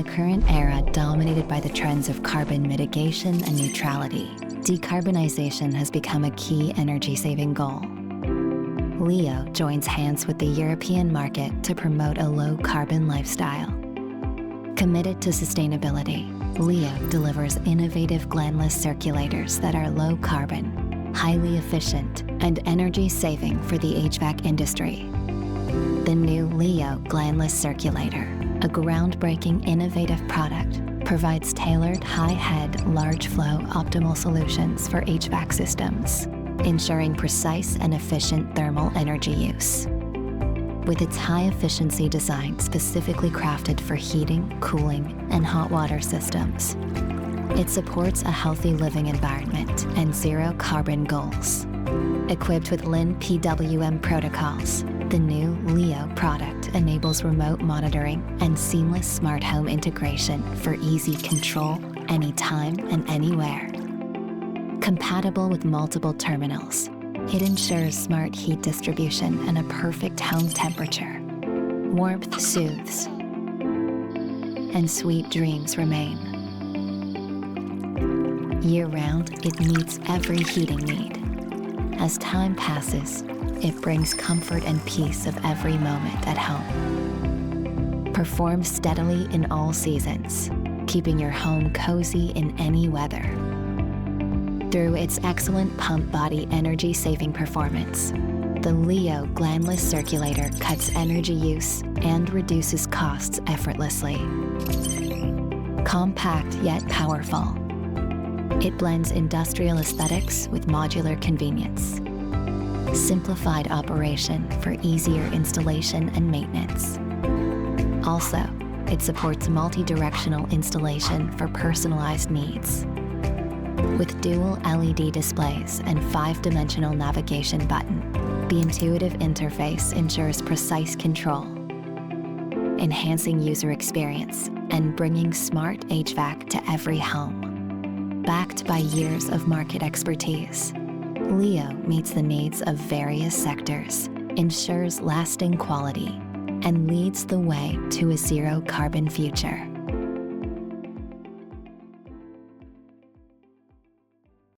current era dominated by the trends of carbon mitigation and neutrality, decarbonization has become a key energy-saving goal. Leo joins hands with the European market to promote a low-carbon lifestyle. Committed to sustainability, Leo delivers innovative glandless circulators that are low-carbon, highly efficient, and energy-saving for the HVAC industry. The new Leo Glandless Circulator, a groundbreaking innovative product, provides tailored high-head, large-flow optimal solutions for HVAC systems, ensuring precise and efficient thermal energy use. With its high-efficiency design specifically crafted for heating, cooling, and hot water systems, it supports a healthy living environment and zero-carbon goals. Equipped with Lean PWM protocols, the new Leo product enables remote monitoring and seamless smart home integration for easy control anytime and anywhere. Compatible with multiple terminals, it ensures smart heat distribution and a perfect home temperature. Warmth soothes, and sweet dreams remain. Year-round, it meets every heating need. As time passes, it brings comfort and peace of every moment at home. Perform steadily in all seasons, keeping your home cozy in any weather. Through its excellent pump body energy-saving performance, the Leo Glandless Circulator cuts energy use and reduces costs effortlessly. Compact yet powerful, it blends industrial aesthetics with modular convenience. Simplified operation for easier installation and maintenance. Also, it supports multi-directional installation for personalized needs. With dual LED displays and 5-dimensional navigation button, the intuitive interface ensures precise control, enhancing user experience and bringing smart HVAC to every home. Backed by years of market expertise, Leo meets the needs of various sectors, ensures lasting quality, and leads the way to a zero-carbon future.